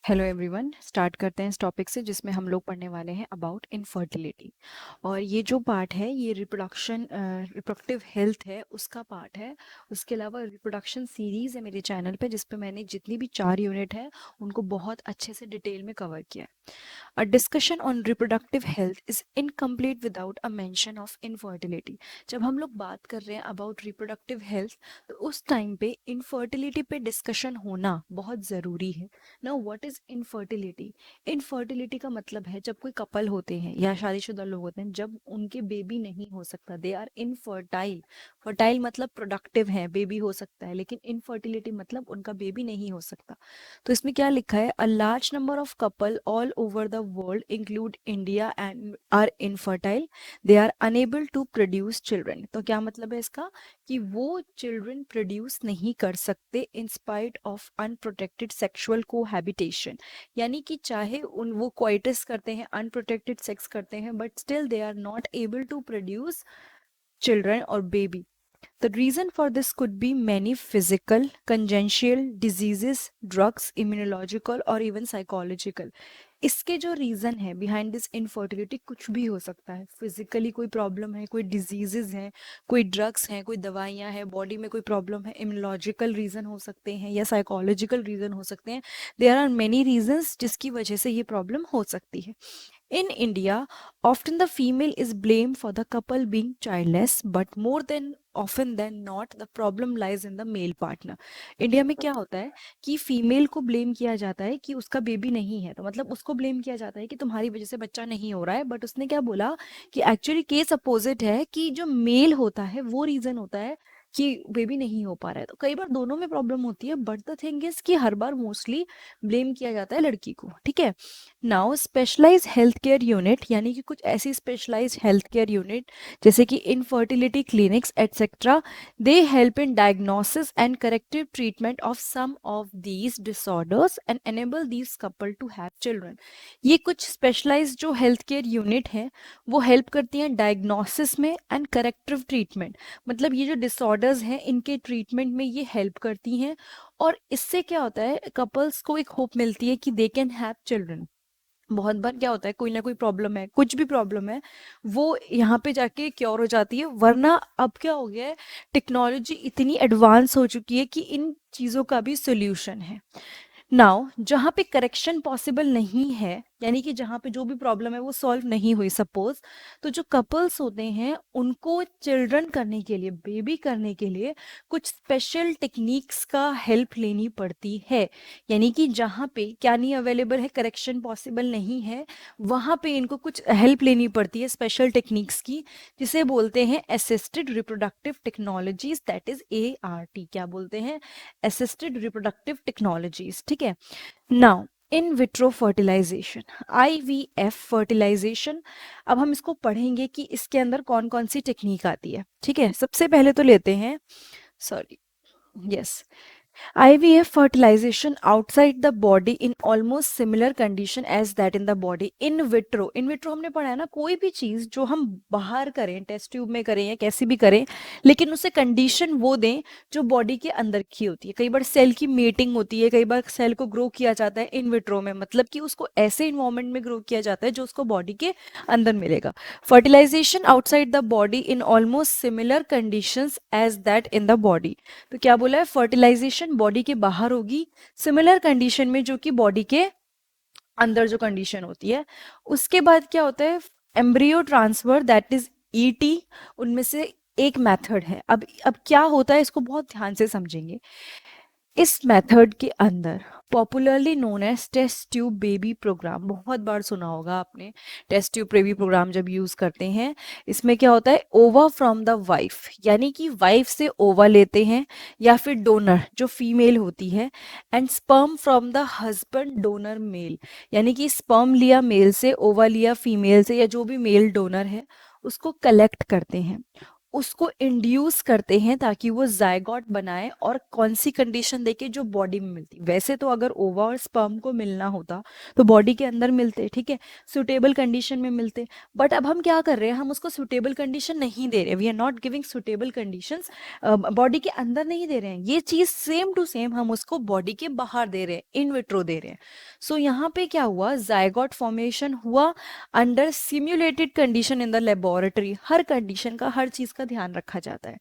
Hello everyone, start करते हैं इस टॉपिक से जिसमें हम लोग पढ़ने वाले हैं अबाउट इनफर्टिलिटी। और ये जो पार्ट है ये रिप्रोडक्टिव हेल्थ है उसका पार्ट है। उसके अलावा रिप्रोडक्शन सीरीज़ है मेरे चैनल पे जिस पे मैंने जितनी भी 4 यूनिट है उनको बहुत अच्छे से डिटेल में कवर किया है। A discussion on reproductive health is incomplete without a mention of infertility. जब हम लोग बात कर रहे हैं अबाउट रिप्रोडक्टिव हेल्थ तो उस टाइम पे इनफर्टिलिटी पे डिस्कशन होना बहुत ज़रूरी है। Now what is infertility? Infertility का मतलब है जब कोई कपल होते हैं या शादीशुदा लोग होते हैं जब उनके बेबी नहीं हो सकता, दे आर इनफर्टाइल। फर्टाइल मतलब प्रोडक्टिव है, बेबी हो सकता है, लेकिन इनफर्टिलिटी मतलब उनका बेबी नहीं हो सकता। तो इसमें क्या लिखा है? A large number of couple all over the world include India and are infertile, they are unable to produce children. तो क्या मतलब है इसका? कि वो चिल्ड्रन प्रोड्यूस नहीं कर सकते in spite of unprotected sexual cohabitation. यानी कि चाहे उन वो क्वाइटस करते हैं, अनप्रोटेक्टेड सेक्स करते हैं, but still they are not able to produce children or baby. The reason for this could be many physical, congenital diseases, drugs, immunological और even psychological. इसके जो रीज़न है बिहाइंड दिस इनफर्टिलिटी कुछ भी हो सकता है। फिजिकली कोई प्रॉब्लम है, कोई डिजीजेज हैं, कोई ड्रग्स हैं, कोई दवाइयाँ हैं, बॉडी में कोई प्रॉब्लम है, इम्यूनोलॉजिकल रीज़न हो सकते हैं या साइकोलॉजिकल रीज़न हो सकते हैं। देयर आर मेनी रीजंस जिसकी वजह से ये प्रॉब्लम हो सकती है। In India, often the female is blamed for the couple being childless, but more than often than not, the problem lies in the male partner. India में क्या होता है कि फीमेल को ब्लेम किया जाता है कि उसका बेबी नहीं है, तो मतलब उसको ब्लेम किया जाता है कि तुम्हारी वजह से बच्चा नहीं हो रहा है। बट उसने क्या बोला कि एक्चुअली केस अपोजिट है, कि जो मेल होता है वो रीजन होता है कि बेबी नहीं हो पा रहा है। तो कई बार दोनों में प्रॉब्लम होती है, बट द थिंग इज कि हर बार मोस्टली ब्लेम किया जाता है लड़की को। ठीक है। Now specialise health care unit, यानी कि कुछ ऐसी स्पेशलाइज हेल्थ केयर यूनिट जैसे कि infertility clinics etcetera, they help in diagnosis and corrective treatment of some of these disorders and enable these couple to have children. ये कुछ specialise जो health care unit है वो हेल्प करती हैं diagnosis में एंड करेक्टिव ट्रीटमेंट। मतलब ये जो डिसऑर्डर्स हैं इनके ट्रीटमेंट में ये हेल्प करती हैं। और इससे क्या होता है, कपल्स को एक होप मिलती है कि दे कैन हैव चिल्ड्रन। बहुत बार क्या होता है, कोई ना कोई प्रॉब्लम है, कुछ भी प्रॉब्लम है, वो यहाँ पे जाके क्योर हो जाती है। वरना अब क्या हो गया है, टेक्नोलॉजी इतनी एडवांस हो चुकी है कि इन चीज़ों का भी सोल्यूशन है। नाउ जहाँ पे करेक्शन पॉसिबल नहीं है, यानी कि जहाँ पे जो भी प्रॉब्लम है वो सॉल्व नहीं हुई सपोज, तो जो कपल्स होते हैं उनको चिल्ड्रन करने के लिए, बेबी करने के लिए कुछ स्पेशल टेक्निक्स का हेल्प लेनी पड़ती है। यानी कि जहाँ पे क्या नहीं अवेलेबल है, करेक्शन पॉसिबल नहीं है, वहाँ पे इनको कुछ हेल्प लेनी पड़ती है स्पेशल टेक्निक्स की, जिसे बोलते हैं assisted reproductive technologies, that is ART। क्या बोलते हैं? Assisted reproductive technologies. ठीक है। Now in vitro fertilisation, IVF fertilisation, अब हम इसको पढ़ेंगे कि इसके अंदर कौन कौन सी टेक्निक आती है। ठीक है, सबसे पहले तो लेते हैं, sorry, yes, IVF fertilization outside the body in almost similar condition as that in the body. In vitro, in vitro हमने पढ़ा है ना, कोई भी चीज़ जो हम बाहर करें, टेस्ट ट्यूब में करें या कैसी भी करें, लेकिन उसे कंडीशन वो दें जो बॉडी के अंदर की होती है। कई बार सेल की मेटिंग होती है, कई बार सेल को ग्रो किया जाता है इन विट्रो में, मतलब कि उसको ऐसे इन्वायरमेंट में ग्रो किया जाता है जो उसको बॉडी के अंदर मिलेगा। Fertilisation outside the body in almost similar conditions as that in the body. तो क्या बोला है, फर्टिलाइजेशन बॉडी के बाहर होगी, सिमिलर कंडीशन में जो कि बॉडी के अंदर जो कंडीशन होती है। उसके बाद क्या होता है, embryo transfer, that is ET। उनमें से एक मेथड है। अब क्या होता है इसको बहुत ध्यान से समझेंगे। इस मेथड के अंदर popularly known as test tube baby programme, बहुत बार सुना होगा आपने टेस्ट ट्यूब बेबी प्रोग्राम जब यूज़ करते हैं। इसमें क्या होता है, ओवा फ्रॉम द वाइफ, यानी कि वाइफ से ओवा लेते हैं या फिर डोनर जो फीमेल होती है, and sperm from the husband donor male, यानी कि स्पर्म लिया मेल से, ओवा लिया फीमेल से, या जो भी मेल डोनर है उसको कलेक्ट करते हैं। उसको इंड्यूस करते हैं ताकि वो जायगोट बनाए, और कौन सी कंडीशन देके, जो बॉडी में मिलती। वैसे तो अगर ओवा और स्पर्म को मिलना होता तो बॉडी के अंदर मिलते, ठीक है, सुटेबल कंडीशन में मिलते। बट अब हम क्या कर रहे हैं, हम उसको सुटेबल कंडीशन नहीं दे रहे, we are not giving suitable conditions, body के अंदर नहीं दे रहे हैं। ये चीज सेम टू सेम हम उसको बॉडी के बाहर दे रहे हैं, इन विट्रो दे रहे हैं। सो यहाँ पे क्या हुआ, जायगोट फॉर्मेशन हुआ under simulated condition in the laboratory. Her condition का, हर चीज का ध्यान रखा जाता है।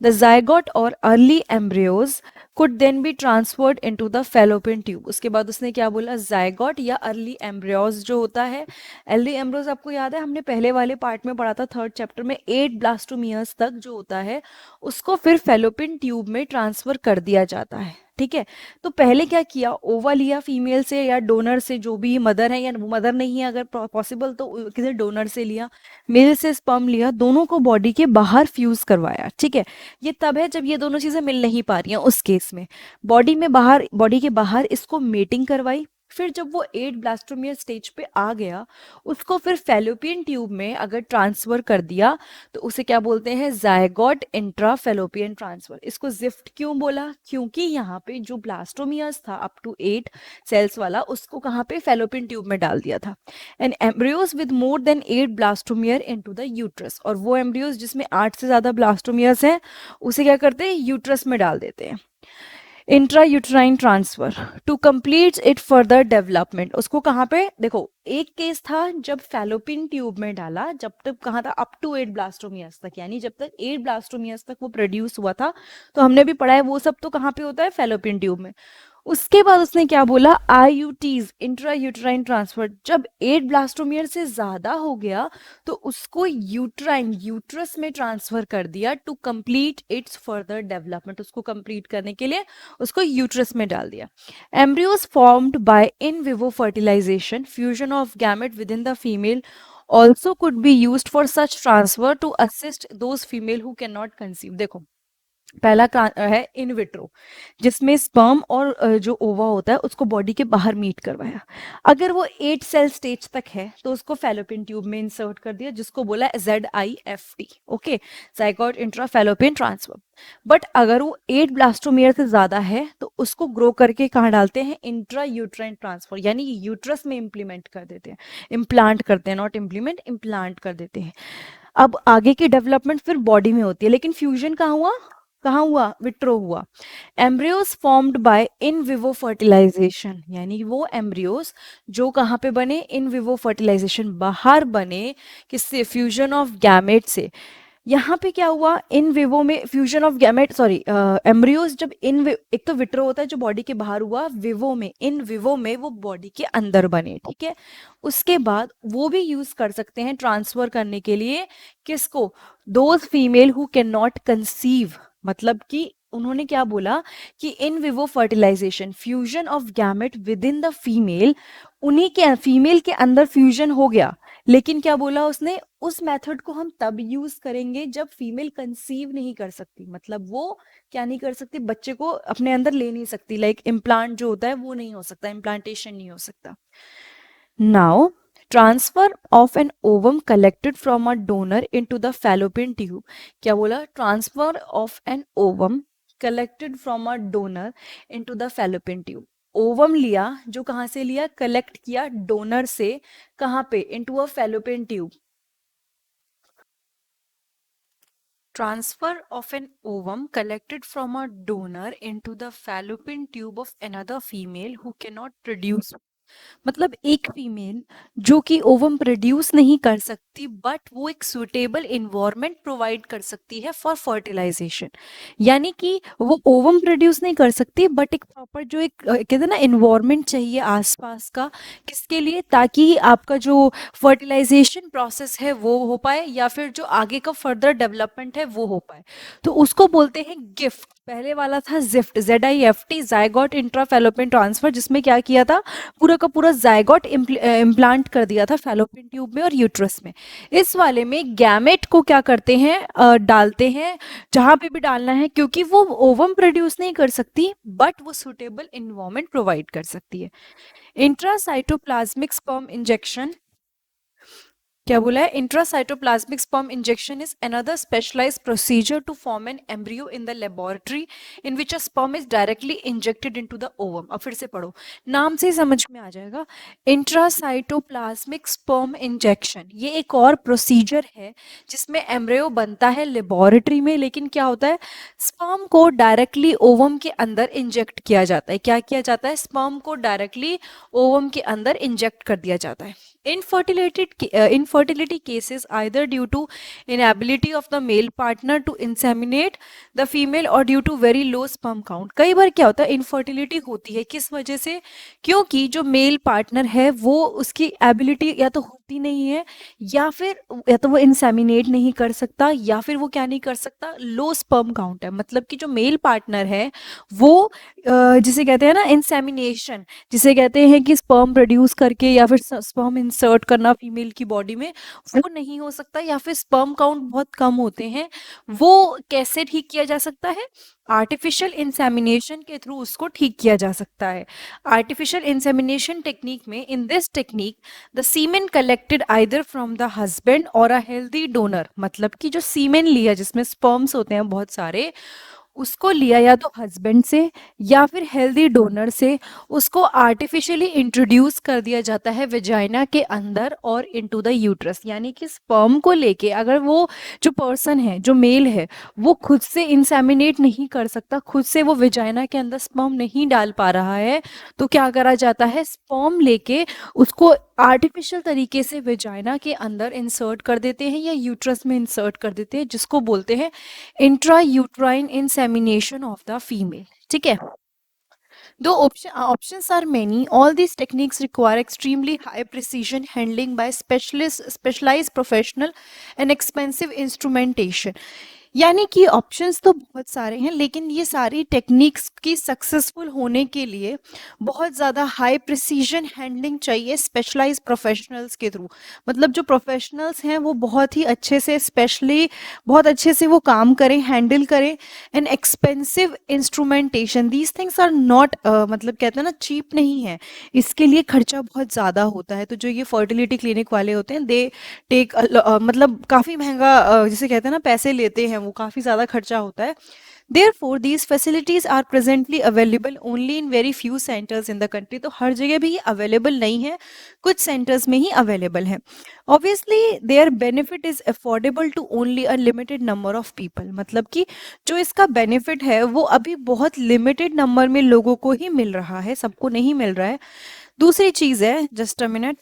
द जायगोट और early embryos could then be transferred into the fallopian tube। उसके बाद उसने क्या बोला, जायगोट या अर्ली एम्ब्रियोज जो होता है, अर्ली एम्ब्रियोज आपको याद है हमने पहले वाले पार्ट में पढ़ा था, थर्ड चैप्टर में, 8 ब्लास्टोमियर्स तक जो होता है उसको फिर फेलोपियन ट्यूब में ट्रांसफर कर दिया जाता है, ठीक है। तो पहले क्या किया, ओवा लिया फीमेल से या डोनर से, जो भी मदर है या मदर नहीं है अगर पॉसिबल तो किसी डोनर से लिया, मेल से स्पर्म लिया, दोनों को बॉडी के बाहर फ्यूज करवाया, ठीक है। ये तब है जब ये दोनों चीजें मिल नहीं पा रही हैं, उस केस में बॉडी में बाहर, बॉडी के बाहर इसको मेटिंग करवाई। फिर जब वो 8 ब्लास्टोमियर स्टेज पे आ गया, उसको फिर फेलोपियन ट्यूब में अगर ट्रांसफर कर दिया तो उसे क्या बोलते हैं, जायगोट इंट्रा फेलोपियन ट्रांसफर। इसको जिफ्ट क्यों बोला, क्योंकि यहाँ पे जो ब्लास्टोमियर्स था अप टू 8 सेल्स वाला, उसको कहाँ पे, फेलोपियन ट्यूब में डाल दिया था। And embryos with more than 8 blastomere into the uterus, और वो एम्ब्रियोज जिसमें 8 से ज्यादा ब्लास्टोमियर्स हैं उसे क्या करते हैं, यूट्रस में डाल देते हैं। Intra uterine transfer to complete it further development. उसको कहाँ पे देखो, एक केस था जब फैलोपियन ट्यूब में डाला, जब तक कहाँ था, अप टू 8 ब्लास्टोमियर्स तक, यानी जब तक 8 ब्लास्टोमियर्स तक वो प्रोड्यूस हुआ था, तो हमने भी पढ़ा है वो सब तो कहाँ पे होता है, फैलोपियन ट्यूब में। उसके बाद उसने क्या बोला, आईयूटीज इंट्रा यूट्राइन ट्रांसफर, जब 8 ब्लास्टोमियर से ज्यादा हो गया तो उसको यूट्राइन, यूट्रस में ट्रांसफर कर दिया to complete its further development. उसको कंप्लीट करने के लिए उसको यूट्रस में डाल दिया। Embryos formed by in vivo fertilisation, fusion of gamete within the female also could be used for such transfer to assist those female who cannot conceive। देखो, पहला है इन विट्रो, जिसमें स्पर्म और जो ओवा होता है उसको बॉडी के बाहर मीट करवाया। अगर वो 8 सेल स्टेज तक है तो उसको फेलोपियन ट्यूब में इंसर्ट कर दिया, जिसको बोला ZIFT, okay, zygote intra fallopian transfer. But अगर वो 8 ब्लास्टोमियर से ज्यादा है तो उसको ग्रो करके कहाँ डालते हैं, इंट्रा यूट्राइन ट्रांसफर, यानी यूट्रस में इम्प्लीमेंट कर देते हैं, इम्प्लांट करते हैं, नॉट इम्प्लीमेंट, इम्प्लांट कर देते हैं। अब आगे की डेवलपमेंट फिर बॉडी में होती है, लेकिन फ्यूजन कहाँ हुआ, कहाँ हुआ, विट्रो हुआ। Embryos formed by in vivo fertilisation, यानी वो एम्ब्रियोज जो कहाँ पे बने, इन विवो फर्टिलाइजेशन, बाहर बने, किससे, फ्यूजन ऑफ गैमेट से। यहाँ पे क्या हुआ, इन विवो में fusion of gamete, sorry, embryos जब एक तो विट्रो होता है जो बॉडी के बाहर हुआ, विवो में, इन विवो में वो बॉडी के अंदर बने, ठीक है। उसके बाद वो भी यूज कर सकते हैं ट्रांसफर करने के लिए, किसको, those female who can not conceive. मतलब कि उन्होंने क्या बोला कि in vivo fertilisation, fusion of gamete within the female, उन्हीं के फीमेल के अंदर फ्यूजन हो गया, लेकिन क्या बोला उसने, उस मेथड को हम तब यूज करेंगे जब फीमेल कंसीव नहीं कर सकती, मतलब वो क्या नहीं कर सकती, बच्चे को अपने अंदर ले नहीं सकती, लाइक इम्प्लांट जो होता है वो नहीं हो सकता, इम्प्लांटेशन नहीं हो सकता। Now transfer of an ovum collected from a donor into the fallopian tube. क्या बोला, transfer of an ovum collected from a donor into the fallopian tube. Ovum लिया, जो कहाँ से लिया, कलेक्ट किया डोनर से, कहाँ पे, into a fallopian tube. Transfer of an ovum collected from a donor into the fallopian tube of another female who cannot produce। मतलब एक फीमेल जो कि ओवम प्रोड्यूस नहीं कर सकती, बट वो एक सुटेबल इन्वायरमेंट प्रोवाइड कर सकती है फॉर फर्टिलाइजेशन। यानी कि वो ओवम प्रोड्यूस नहीं कर सकती, बट एक प्रॉपर जो एक कहते हैं ना इन्वायरमेंट चाहिए आसपास का, किसके लिए, ताकि आपका जो फर्टिलाइजेशन प्रोसेस है वो हो पाए, या फिर जो आगे का फर्दर डेवलपमेंट है वो हो पाए। तो उसको बोलते हैं गिफ्ट। पहले वाला था gift, ZIFT, zygote intra fallopian transfer, जिसमें क्या किया था, पूरा का पूरा जायगोट इम्प्लांट कर दिया था फेलोपियन ट्यूब में और यूट्रस में। इस वाले में गैमेट को क्या करते हैं, डालते हैं जहां पे भी डालना है, क्योंकि वो ओवम प्रोड्यूस नहीं कर सकती, बट वो सुटेबल इन्वायरमेंट प्रोवाइड कर सकती है। इंट्रासाइटोप्लाज्मिक स्पर्म इंजेक्शन क्या बोला है, intracytoplasmic sperm injection is another specialised procedure to form an embryo in the laboratory in which a sperm is directly injected into the ovum. अब फिर से पढ़ो, नाम से ही समझ में आ जाएगा। इंट्रासाइटोप्लाज्मिक स्पर्म इंजेक्शन ये एक और प्रोसीजर है जिसमें एम्ब्रियो बनता है लेबोरेटरी में, लेकिन क्या होता है, स्पर्म को डायरेक्टली ओवम के अंदर इंजेक्ट किया जाता है। क्या किया जाता है, स्पर्म को डायरेक्टली ओवम के अंदर इंजेक्ट कर दिया जाता है। Infertility cases either due to inability of the male partner to inseminate the female or due to very low sperm count। कई बार क्या होता है, इनफर्टिलिटी होती है किस वजह से, क्योंकि जो मेल पार्टनर है वो उसकी एबिलिटी या तो होती नहीं है, या तो वो इंसेमिनेट नहीं कर सकता, या फिर वो क्या नहीं कर सकता, लो स्पर्म काउंट है। मतलब कि जो मेल पार्टनर है वो जिसे कहते हैं ना इंसेमिनेशन, जिसे कहते हैं कि स्पर्म प्रोड्यूस करके या फिर स्पर्म इंसर्ट करना फीमेल की बॉडी में, वो नहीं हो सकता, या फिर स्पर्म काउंट बहुत कम होते हैं। वो कैसे ठीक किया जा सकता है, आर्टिफिशियल इंसेमिनेशन के थ्रू उसको ठीक किया जा सकता है। आर्टिफिशियल इंसेमिनेशन टेक्निक में, in this technique the semen collected either from the husband or a healthy donor, मतलब कि जो सीमेन लिया जिसमें स्पर्म्स होते हैं बहुत सारे, उसको लिया या तो हस्बैंड से या फिर हेल्दी डोनर से, उसको आर्टिफिशियली इंट्रोड्यूस कर दिया जाता है वेजाइना के अंदर और इनटू द यूट्रस। यानी कि स्पर्म को लेके अगर वो जो पर्सन है, जो मेल है, वो खुद से इंसेमिनेट नहीं कर सकता, खुद से वो वेजाइना के अंदर स्पर्म नहीं डाल पा रहा है, तो क्या करा जाता है, स्पर्म लेके उसको आर्टिफिशियल तरीके से वेजाइना के अंदर इंसर्ट कर देते हैं या यूट्रस में इंसर्ट कर देते हैं, जिसको बोलते हैं intra uterine insemination of the female. ठीक है, though options are many, all these techniques require extremely high precision handling by specialized professional and expensive instrumentation। यानी कि ऑप्शंस तो बहुत सारे हैं, लेकिन ये सारी टेक्निक्स की सक्सेसफुल होने के लिए बहुत ज़्यादा हाई प्रिसीजन हैंडलिंग चाहिए स्पेशलाइज प्रोफेशनल्स के थ्रू। मतलब जो प्रोफेशनल्स हैं वो बहुत ही अच्छे से, स्पेशली बहुत अच्छे से वो काम करें, हैंडल करें। And expensive instrumentation, these things are not, मतलब कहते हैं ना, चीप नहीं है, इसके लिए खर्चा बहुत ज़्यादा होता है। तो जो ये फर्टिलिटी क्लिनिक वाले होते हैं, दे टेक मतलब काफ़ी महंगा, जिसे कहते हैं ना, पैसे लेते हैं, वो काफ़ी ज़्यादा खर्चा होता है। Therefore, these facilities are presently available only in very few centers in the country। तो हर जगह भी ये अवेलेबल नहीं है, कुछ सेंटर्स में ही अवेलेबल है। Obviously, their benefit is affordable to only a limited number of people। मतलब कि जो इसका बेनिफिट है वो अभी बहुत लिमिटेड नंबर में लोगों को ही मिल रहा है, सबको नहीं मिल रहा है। दूसरी चीज़ है, just a minute,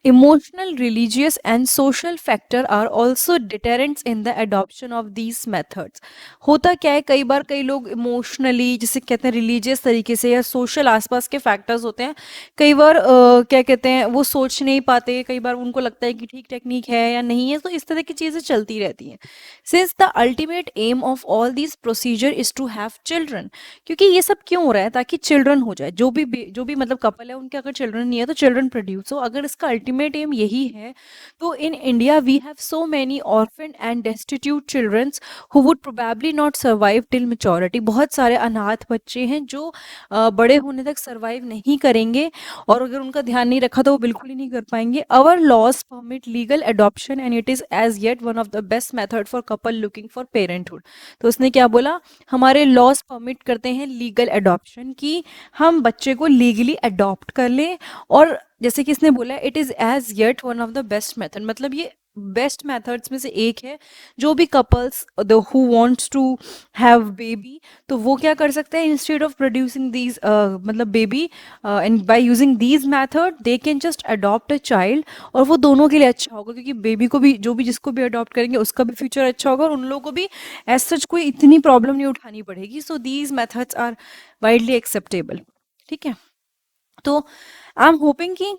emotional, religious and social factor are also deterrents in the adoption of these methods। होता क्या है, कई बार कई लोग इमोशनली, जिसे कहते हैं रिलीजियस तरीके से, या सोशल आसपास के फैक्टर्स होते हैं, कई बार क्या कहते हैं, वो सोच नहीं पाते, कई बार उनको लगता है कि ठीक टेक्निक है या नहीं है, तो इस तरह की चीज़ें चलती रहती हैं। Since the ultimate aim of all this procedure is to have children, क्योंकि ये सब क्यों हो रहा है, ताकि चिल्ड्रन हो जाए, जो भी मतलब कपल है उनके अगर चिल्ड्रन नहीं है तो चिल्ड्रन प्रोड्यूस हो। अगर इसका अल्टीमेट एम यही है, तो in India we have so many orphan and destitute childrens who would probably not survive till maturity. बहुत सारे अनाथ बच्चे हैं जो बड़े होने तक सर्वाइव नहीं करेंगे, और अगर उनका ध्यान नहीं रखा तो वो बिल्कुल ही नहीं कर पाएंगे। Our laws permit legal adoption and it is as yet one of the best method for couple looking for parenthood. तो उसने क्या बोला, हमारे लॉज परमिट करते हैं लीगल एडॉप्शन की, हम बच्चे को लीगली अडॉप्ट कर लें, और जैसे कि इसने बोला it is as yet one of the best method, मतलब ये बेस्ट मेथड्स में से एक है। जो भी couples who wants to have baby, तो वो क्या कर सकते हैं, इंस्टेड ऑफ प्रोड्यूसिंग दीज मतलब baby, and by using these method they can just adopt a child, और वो दोनों के लिए अच्छा होगा, क्योंकि बेबी को भी, जो भी जिसको भी अडॉप्ट करेंगे उसका भी फ्यूचर अच्छा होगा, और उन लोगों को भी एज सच कोई इतनी प्रॉब्लम नहीं उठानी पड़ेगी। So these methods are widely acceptable. ठीक है, तो आई एम होपिंग कि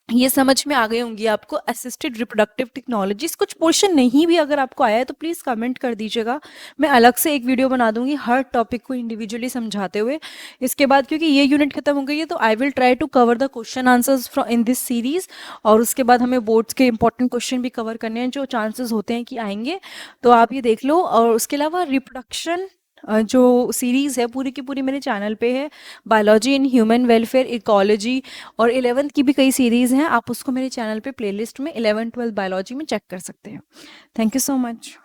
ये समझ में आ गई होंगी आपको असिस्टेड रिप्रोडक्टिव टेक्नोलॉजीज। कुछ पोर्शन नहीं भी अगर आपको आया है तो प्लीज़ कमेंट कर दीजिएगा, मैं अलग से एक वीडियो बना दूंगी हर टॉपिक को इंडिविजुअली समझाते हुए। इसके बाद क्योंकि ये यूनिट खत्म हो गई है, तो I will try to cover the question answers from in this series, और उसके बाद हमें बोर्ड्स के इंपॉर्टेंट क्वेश्चन भी कवर करने हैं जो चांसेस होते हैं कि आएंगे, तो आप ये देख लो। और उसके अलावा रिप्रोडक्शन जो सीरीज़ है पूरी की पूरी मेरे चैनल पे है, biology in human welfare, ecology, और 11th की भी कई सीरीज़ हैं, आप उसको मेरे चैनल पे प्लेलिस्ट में 11 12 बायोलॉजी में चेक कर सकते हैं। Thank you so much.